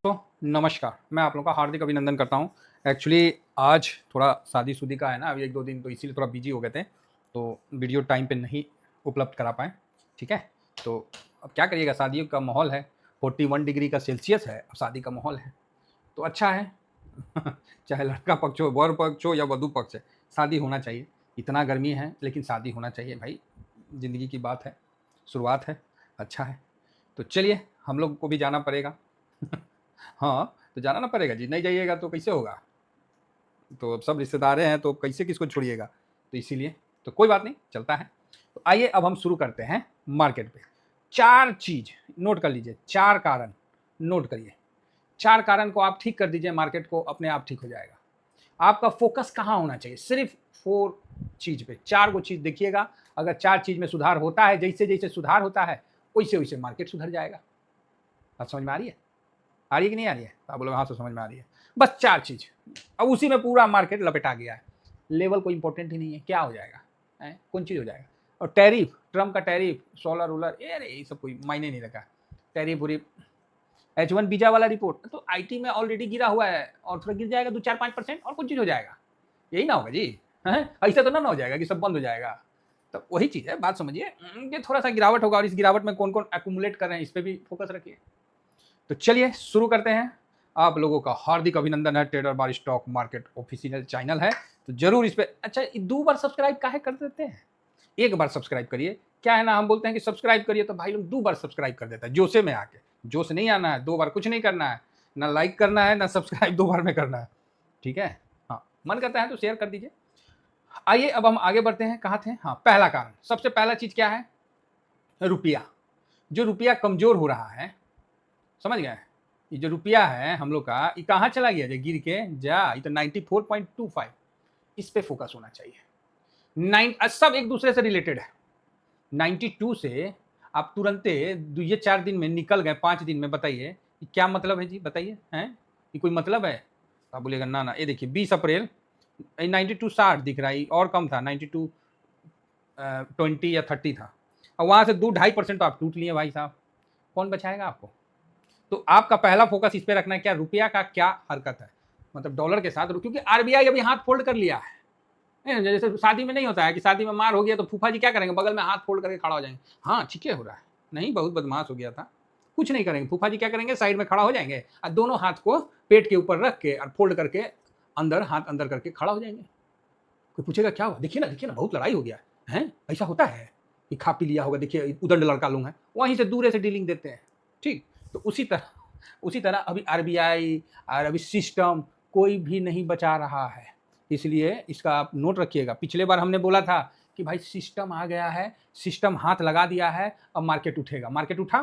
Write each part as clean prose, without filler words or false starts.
दोस्तों नमस्कार। मैं आप लोगों का हार्दिक अभिनंदन करता हूं। एक्चुअली आज थोड़ा शादी-शुदी का है ना, अभी 1-2 दिन तो इसीलिए थोड़ा बिज़ी हो गए थे, तो वीडियो टाइम पे नहीं उपलब्ध करा पाए, ठीक है? तो अब क्या करिएगा, शादियों का माहौल है, 41 डिग्री का सेल्सियस है, अब शादी का माहौल है, तो अच्छा है। चाहे लड़का पक्ष हो, वर पक्ष हो या वधू पक्ष है, शादी होना चाहिए। इतना गर्मी है लेकिन शादी होना चाहिए भाई, ज़िंदगी की बात है, शुरुआत है, अच्छा है। तो चलिए हम लोग को भी जाना पड़ेगा। हाँ, तो जाना ना पड़ेगा जी, नहीं जाइएगा तो कैसे होगा? तो अब सब रिश्तेदारें हैं तो कैसे किसको छोड़िएगा? तो इसीलिए तो कोई बात नहीं, चलता है। तो आइए अब हम शुरू करते हैं मार्केट पे। 4 चीज़ नोट कर लीजिए, 4 कारण नोट करिए। 4 कारण को आप ठीक कर दीजिए, मार्केट को अपने आप ठीक हो जाएगा। आपका फ़ोकस कहाँ होना चाहिए? सिर्फ़ 4 चीज़ पे, 4 गो चीज़ देखिएगा। अगर 4 चीज़ में सुधार होता है, जैसे-जैसे सुधार होता है, वैसे-वैसे मार्केट सुधर जाएगा। बात समझ में आ रही है? आ रही है कि नहीं आ रही है? तो आप बोलोगे हाँ, तो समझ में आ रही है। बस 4 चीज़, अब उसी में पूरा मार्केट लपेटा गया है। लेवल कोई इंपॉर्टेंट ही नहीं है, क्या हो जाएगा? हैं? कौन चीज़ हो जाएगा? और टैरिफ, ट्रम्प का टैरिफ, सोलर-वोलर, अरे ये सब कोई मायने नहीं रखा। टैरिफ-वैरिफ, H1 वीज़ा वाला रिपोर्ट, तो आईटी में ऑलरेडी गिरा हुआ है और थोड़ा गिर जाएगा 2-4-5% और कौन चीज़ हो जाएगा? यही ना होगा जी, हैं? ऐसा तो ना हो जाएगा कि सब बंद हो जाएगा। तो वही चीज़ है, बात समझिए। ये थोड़ा-सा गिरावट होगा और इस गिरावट में कौन-कौन एक्युमुलेट कर रहे हैं, इस पे भी फोकस रखिए। तो चलिए शुरू करते हैं। आप लोगों का हार्दिक अभिनंदन है, ट्रेडर बार स्टॉक मार्केट ऑफिशियल चैनल है, तो जरूर इस पे अच्छा 2 बार सब्सक्राइब काहे कर देते हैं? एक बार सब्सक्राइब करिए। क्या है ना, हम बोलते हैं कि सब्सक्राइब करिए तो भाई लोग 2 बार सब्सक्राइब कर देता है, जोशे में आके। जोश नहीं आना है, 2 बार कुछ नहीं करना है, ना लाइक करना है, ना सब्सक्राइब 2 बार में करना है, ठीक है? हाँ, मन करता है तो शेयर कर दीजिए। आइए अब हम आगे बढ़ते हैं, कहाँ थे? हाँ, पहला कारण, सबसे पहला चीज़ क्या है? रुपया। जो रुपया कमज़ोर हो रहा है, समझ गए? ये जो रुपया है हम लोग का, ये कहाँ चला गया जो गिर के? ये तो 94.25, इस पे फोकस होना चाहिए। सब एक दूसरे से रिलेटेड है। 92 से आप तुरंते ये 4 दिन में निकल गए, 5 दिन में, बताइए ये क्या मतलब है जी? बताइए, हैं? ये कोई मतलब है? तो आप बोलिएगा ना, ना, ये देखिए 20 अप्रैल 92 60 दिख रहा है, और कम था 92 20 या 30 था, और वहाँ से 2-2.5% तो आप टूट लिए भाई साहब। कौन बचाएगा आपको? तो आपका पहला फोकस इस पे रखना है, क्या रुपया का क्या हरकत है, मतलब डॉलर के साथ, क्योंकि आरबीआई अभी हाथ फोल्ड कर लिया है। जैसे शादी में नहीं होता है कि शादी में मार हो गया तो फूफा जी क्या करेंगे? बगल में हाथ फोल्ड करके खड़ा हो जाएंगे, हाँ ठीक है हो रहा है, नहीं बहुत बदमाश हो गया था, कुछ नहीं करेंगे। फूफा जी क्या करेंगे? साइड में खड़ा हो जाएंगे और दोनों हाथ को पेट के ऊपर रख के और फोल्ड करके अंदर, हाथ अंदर करके खड़ा हो जाएंगे। कोई पूछेगा क्या हुआ? देखिए ना बहुत लड़ाई हो गया है, ऐसा होता है कि खा पी लिया होगा, देखिए उदंड लड़का लोग हैं, वहीं से दूर से डीलिंग देते हैं, ठीक। तो उसी तरह अभी आरबीआई और अभी सिस्टम कोई भी नहीं बचा रहा है, इसलिए इसका आप नोट रखिएगा। पिछले बार हमने बोला था कि भाई सिस्टम आ गया है, सिस्टम हाथ लगा दिया है, अब मार्केट उठेगा। मार्केट उठा,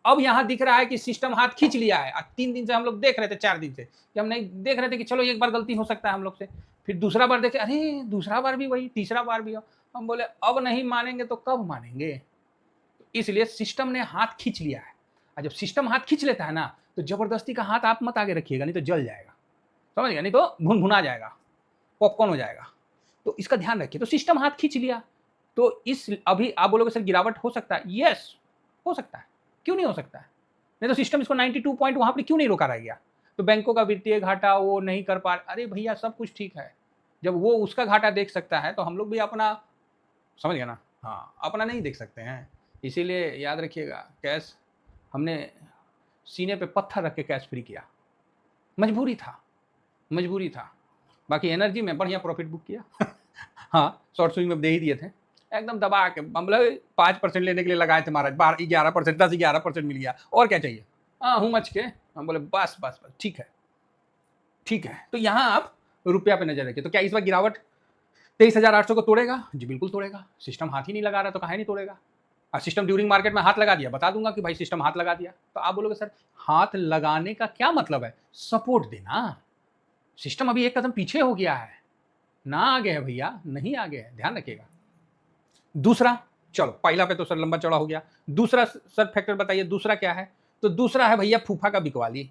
अब यहां दिख रहा है कि सिस्टम हाथ खींच लिया है। 3 दिन से हम लोग देख रहे थे, 4 दिन से कि हम नहीं देख रहे थे कि चलो एक बार गलती हो सकता है हम लोग से, फिर दूसरा बार देखे, अरे दूसरा बार भी वही, तीसरा बार भी हो। हम बोले अब नहीं मानेंगे तो कब मानेंगे? इसलिए सिस्टम ने हाथ खींच लिया है, और जब सिस्टम हाथ खींच लेता है ना, तो जबरदस्ती का हाथ आप मत आगे रखिएगा, नहीं तो जल जाएगा, समझ गया? नहीं तो भुन भुना जाएगा, पॉपकॉर्न हो जाएगा। तो इसका ध्यान रखिए। तो सिस्टम हाथ खींच लिया, तो इस अभी आप बोलोगे सर गिरावट हो सकता है, यस हो सकता है, क्यों नहीं हो सकता है? नहीं तो सिस्टम इसको 92 पॉइंट वहां पर क्यों नहीं रोका रह गया? तो बैंकों का वित्तीय घाटा वो नहीं कर पा, अरे भैया सब कुछ ठीक है, जब वो उसका घाटा देख सकता है तो हम लोग भी अपना, समझ गया ना? हाँ, अपना नहीं देख सकते हैं। इसीलिए याद रखिएगा, कैश हमने सीने पे पत्थर रख के कैश फ्री किया, मजबूरी था, मजबूरी था। बाकी एनर्जी में बढ़िया प्रॉफिट बुक किया। हाँ, शॉर्ट स्विंग में दे ही दिए थे, एकदम दबा के, मतलब 5% लेने के लिए लगाए थे महाराज, 11%, 10-11% मिल गया, और क्या चाहिए? हाँ हूँ मच के, हम बोले बस बस बस ठीक है, ठीक है। तो यहाँ आप रुपया पे नजर रखिए। तो क्या इस बार गिरावट 23,800 को तोड़ेगा? जी बिल्कुल तोड़ेगा। सिस्टम हाथ ही नहीं लगा रहा तो काहे नहीं तोड़ेगा? और सिस्टम ड्यूरिंग मार्केट में हाथ लगा दिया, बता दूंगा कि भाई सिस्टम हाथ लगा दिया, तो आप बोलोगे सर हाथ लगाने का क्या मतलब है? सपोर्ट देना। सिस्टम अभी एक कदम पीछे हो गया है, ना आगे है भैया, नहीं आगे है, ध्यान रखिएगा। दूसरा, चलो पहला पे तो सर लंबा चौड़ा हो गया, दूसरा सर फैक्टर बताइए, दूसरा क्या है? तो दूसरा है भैया फूफा का बिकवाली।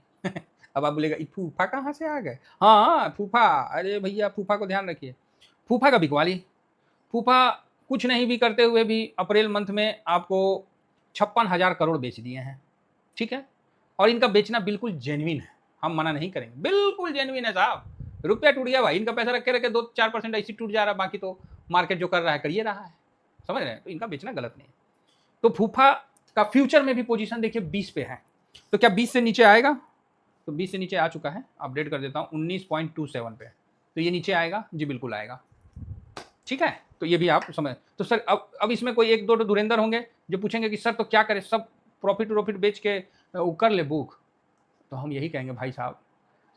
अब आप बोलेगा फूफा कहाँ से आ गए? हाँ फूफा, अरे भैया फूफा को ध्यान रखिए। फूफा का बिकवाली, फूफा कुछ नहीं भी करते हुए भी अप्रैल मंथ में आपको 56,000 करोड़ बेच दिए हैं, ठीक है? और इनका बेचना बिल्कुल जेन्युइन है, हम मना नहीं करेंगे, बिल्कुल जेन्युइन है साहब। रुपया टूट गया भाई, इनका पैसा रखे रखे 2-4% ऐसी टूट जा रहा है, बाकी तो मार्केट जो कर रहा है करिए रहा है, समझ रहे हैं? तो इनका बेचना गलत नहीं है। तो फूफा का फ्यूचर में भी पोजीशन देखिए 20 पे है, तो क्या 20 से नीचे आएगा? तो 20 से नीचे आ चुका है, अपडेट कर देता हूँ 19.27 पे, तो ये नीचे आएगा जी, बिल्कुल आएगा, ठीक है। तो ये भी आप समझ। तो सर अब इसमें कोई एक दो धुरंधर होंगे जो पूछेंगे कि सर तो क्या करें, सब प्रॉफिट बेच के वो कर ले बुक। तो हम यही कहेंगे भाई साहब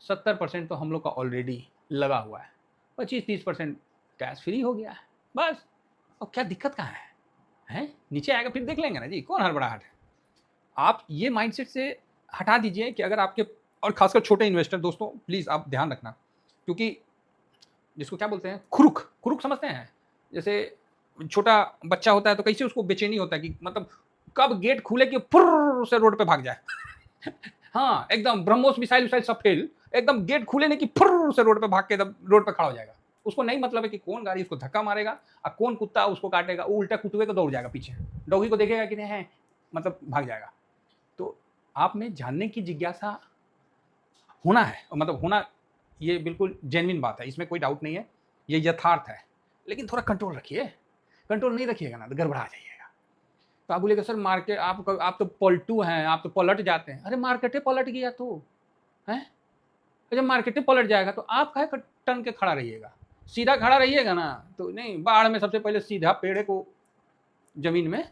70% तो हम लोग का ऑलरेडी लगा हुआ है, 25-30% कैश फ्री हो गया है बस। और क्या दिक्कत कहाँ है? नीचे आएगा फिर देख लेंगे ना जी, कौन हड़बड़ाहट है। आप ये माइंडसेट से हटा दीजिए कि अगर आपके, और खासकर छोटे इन्वेस्टर दोस्तों प्लीज़ आप ध्यान रखना, क्योंकि जिसको क्या बोलते हैं, खुरुक समझते हैं? जैसे छोटा बच्चा होता है तो कैसे उसको बेचैनी होता है कि मतलब कब गेट खुले कि फुर्र से रोड पे भाग जाए। हाँ, एकदम ब्रह्मोस मिसाइल सब फेल, एकदम गेट खुले नहीं कि फुर्र से रोड पे भाग के एकदम रोड पे खड़ा हो जाएगा। उसको नहीं मतलब है कि कौन गाड़ी उसको धक्का मारेगा और कौन कुत्ता उसको काटेगा, वो उल्टा कुतुए को दौड़ जाएगा पीछे, डॉगी को देखेगा कि नहीं है, मतलब भाग जाएगा। तो आप में जानने की जिज्ञासा होना है, मतलब होना, ये बिल्कुल जेन्युइन बात है, इसमें कोई डाउट नहीं है, ये यथार्थ है। लेकिन थोड़ा कंट्रोल रखिए, कंट्रोल नहीं रखिएगा ना तो गड़बड़ा जाइएगा। तो आप बोलेगा सर मार्केट, आप तो पलटू हैं, आप तो पलट जाते हैं। अरे मार्केटे पलट गया तो है, जब मार्केटे पलट जाएगा तो आप काहे टन के खड़ा रहिएगा, सीधा खड़ा रहिएगा ना तो नहीं, बाढ़ में सबसे पहले सीधा पेड़ को जमीन में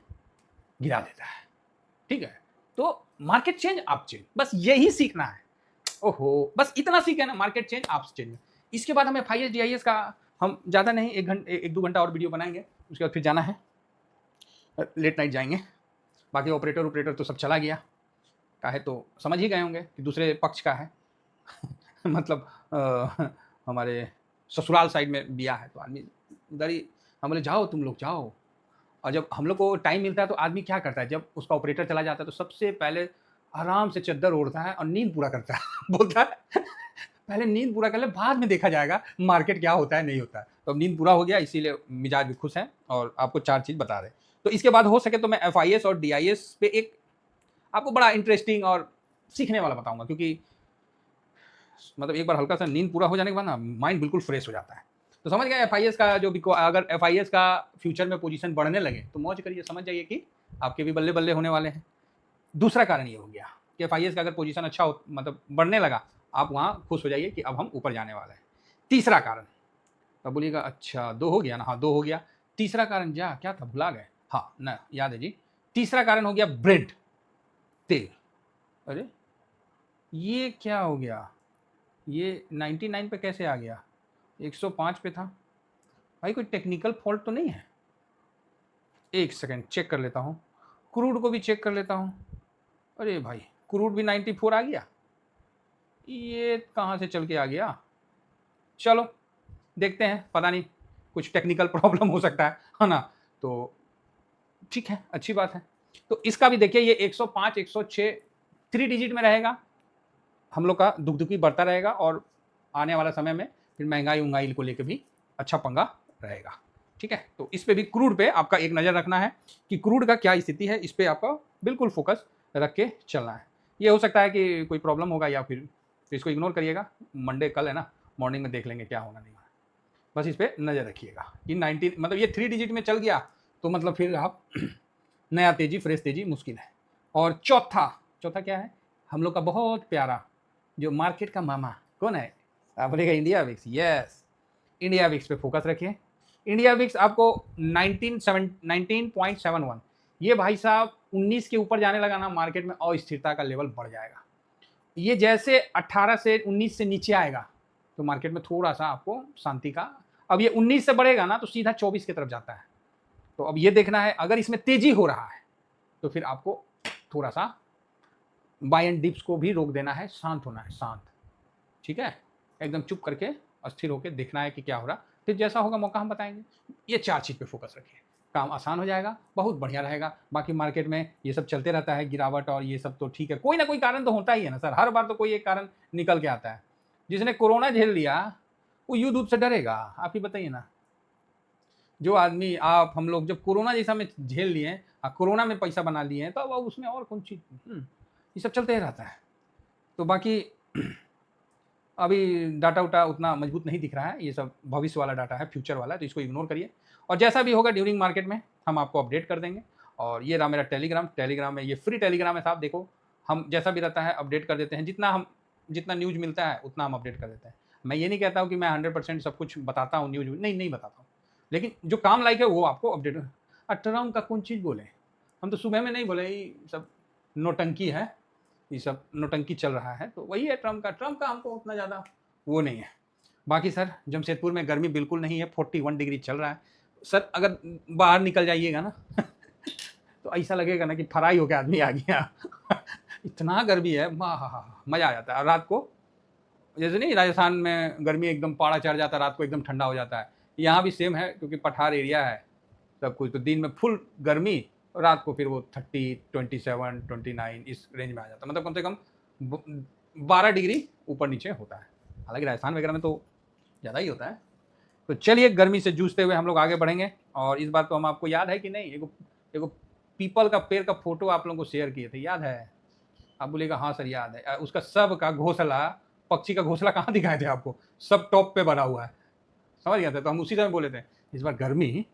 गिरा देता है, ठीक है। तो मार्केट चेंज आप चेंज, बस यही सीखना है। ओहो, बस इतना सीखे ना, मार्केट चेंज आप चेंज। इसके बाद हम FIS DIS का हम ज़्यादा नहीं, 1-2 घंटा और वीडियो बनाएंगे, उसके बाद फिर जाना है, लेट नाइट जाएंगे। बाकी ऑपरेटर तो सब चला गया का है, तो समझ ही गए होंगे कि दूसरे पक्ष का है। मतलब हमारे ससुराल साइड में बिया है, तो आदमी उधर ही, हम बोले जाओ तुम लोग जाओ। और जब हम लोग को टाइम मिलता है तो आदमी क्या करता है, जब उसका ऑपरेटर चला जाता है तो सबसे पहले आराम से चद्दर ओढ़ता है और नींद पूरा करता है। बोलता है पहले नींद पूरा कर ले, बाद में देखा जाएगा मार्केट क्या होता है नहीं होता है। तो अब नींद पूरा हो गया, इसीलिए मिजाज भी खुश है और आपको 4 चीज़ बता रहे। तो इसके बाद हो सके तो मैं FIS और DIS पे एक आपको बड़ा इंटरेस्टिंग और सीखने वाला बताऊंगा, क्योंकि मतलब एक बार हल्का सा नींद पूरा हो जाने के बाद ना माइंड बिल्कुल फ्रेश हो जाता है। तो समझ गए FIS का जो भी, अगर FIS का फ्यूचर में पोजीशन बढ़ने लगे तो मौज करिए, समझ जाइए कि आपके भी बल्ले बल्ले होने वाले हैं। दूसरा कारण ये हो गया कि FIS का अगर पोजीशन अच्छा हो, मतलब बढ़ने लगा, आप वहाँ खुश हो जाइए कि अब हम ऊपर जाने वाले हैं। तीसरा कारण, अब बोलिएगा अच्छा 2 हो गया ना, हाँ 2 हो गया। तीसरा कारण क्या था, भुला गए, हाँ ना, याद है जी। तीसरा कारण हो गया ब्रेड, तेल। अरे ये क्या हो गया, ये 99 पे कैसे आ गया, 105 पे था भाई, कोई टेक्निकल फॉल्ट तो नहीं है? एक सेकंड चेक कर लेता हूँ, क्रूड को भी चेक कर लेता हूँ। अरे भाई क्रूड भी 94 आ गया, ये कहाँ से चल के आ गया? चलो देखते हैं, पता नहीं कुछ टेक्निकल प्रॉब्लम हो सकता है ना। तो ठीक है, अच्छी बात है। तो इसका भी देखिए, ये 105 106 3 डिजिट में रहेगा, हम लोग का दुखी बढ़ता रहेगा, और आने वाला समय में फिर महंगाई को लेकर भी अच्छा पंगा रहेगा, ठीक है। तो इस पे भी, क्रूड पे आपका एक नज़र रखना है कि क्रूड का क्या स्थिति है, इस पे आपका बिल्कुल फोकस रख के चलना है। ये हो सकता है कि कोई प्रॉब्लम होगा या फिर, तो इसको इग्नोर करिएगा, मंडे कल है ना, मॉर्निंग में देख लेंगे क्या होना नहीं होना। बस इस पर नज़र रखिएगा कि 19, मतलब ये 3 डिजिट में चल गया तो मतलब फिर आप नया तेजी, फ्रेश तेजी मुश्किल है। और चौथा क्या है, हम लोग का बहुत प्यारा जो मार्केट का मामा कौन है, आप बोलेगा India VIX. Yes, India VIX पे फोकस रखिए। इंडिया विक्स आपको 19.71, ये भाई साहब 19 के ऊपर जाने लगा ना, मार्केट में अस्थिरता का लेवल बढ़ जाएगा। ये जैसे 18 से 19 से नीचे आएगा तो मार्केट में थोड़ा सा आपको शांति का, अब ये 19 से बढ़ेगा ना तो सीधा 24 की तरफ जाता है। तो अब ये देखना है, अगर इसमें तेजी हो रहा है तो फिर आपको थोड़ा सा बाय एंड डिप्स को भी रोक देना है, शांत होना है, शांत, ठीक है, एकदम चुप करके अस्थिर होकर देखना है कि क्या हो रहा, फिर जैसा होगा मौका हम बताएंगे। ये 4 चीज़ पे फोकस रखिए, काम आसान हो जाएगा, बहुत बढ़िया रहेगा। बाकी मार्केट में ये सब चलते रहता है, गिरावट और ये सब तो ठीक है, कोई ना कोई कारण तो होता ही है ना सर, हर बार तो कोई एक कारण निकल के आता है। जिसने कोरोना झेल लिया वो युद्ध से डरेगा, आप ही बताइए ना। जो आदमी, आप, हम लोग जब कोरोना जैसा में झेल लिए, कोरोना में पैसा बना लिए हैं, तो अब उसमें और कौन चीज़, ये सब चलते ही रहता है। तो बाकी अभी डाटा उटा उतना मजबूत नहीं दिख रहा है, ये सब भविष्य वाला डाटा है, फ्यूचर वाला, तो इसको इग्नोर करिए और जैसा भी होगा ड्यूरिंग मार्केट में हम आपको अपडेट कर देंगे। और ये रहा मेरा टेलीग्राम में, ये फ्री टेलीग्राम है साहब, देखो हम जैसा भी रहता है अपडेट कर देते हैं, जितना न्यूज़ मिलता है उतना हम अपडेट कर देते हैं। मैं ये नहीं कहता हूँ कि मैं 100% सब कुछ बताता हूँ न्यूज़, नहीं बताता हूँ, लेकिन जो काम लायक है वो आपको अपडेट। ट्रम्प का कौन चीज़ बोले, हम तो सुबह में नहीं बोले, ये सब नोटंकी है, ये सब नोटंकी चल रहा है, तो वही है ट्रम्प का हमको उतना ज़्यादा वो नहीं है। बाकी सर जमशेदपुर में गर्मी बिल्कुल नहीं है, 41 डिग्री चल रहा है सर, अगर बाहर निकल जाइएगा ना तो ऐसा लगेगा ना कि फ्राई होकर आदमी आ गया इतना गर्मी है, मज़ा आ जाता है। और रात को जैसे नहीं राजस्थान में गर्मी एकदम पारा चढ़ जाता है, रात को एकदम ठंडा हो जाता है, यहाँ भी सेम है क्योंकि पठार एरिया है सब कुछ, तो दिन में फुल गर्मी, रात को फिर वो 30, 27, 29 इस रेंज में आ जाता है, मतलब कम से कम 12 डिग्री ऊपर नीचे होता है। हालांकि राजस्थान वगैरह में तो ज़्यादा ही होता है। तो चलिए गर्मी से जूझते हुए हम लोग आगे बढ़ेंगे। और इस बार तो हम आपको याद है कि नहीं, एगो पीपल का पेड़ का फोटो आप लोगों को शेयर किए थे, याद है? आप बोलेगा हाँ सर याद है। उसका सब का घोंसला, पक्षी का घोंसला कहाँ दिखाए थे आपको, सब टॉप पे बना हुआ है, समझ गए थे। तो हम उसी समय बोले थे इस बार गर्मी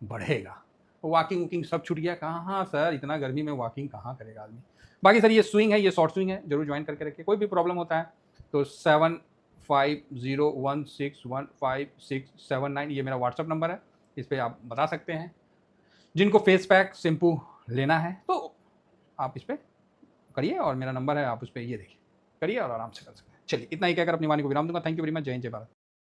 बढ़ेगा, वॉकिंग वूकिंग सब छूट गया। कहाँ सर, इतना गर्मी में वॉकिंग कहाँ करेगा आदमी। बाकी सर ये स्विंग है, ये शॉर्ट स्विंग है, जरूर ज्वाइन करके रखिए। कोई भी प्रॉब्लम होता है तो 7501615679 ये मेरा व्हाट्सअप नंबर है, इस पर आप बता सकते हैं। जिनको फेस पैक शैम्पू लेना है तो आप इस पर करिए, और मेरा नंबर है, आप उस पर ये देखिए करिए और आराम से कर सकते हैं। चलिए इतना ही कहकर अपनी वाणी को विराम दूंगा। Thank you very much. जय हिंद, जय भारत।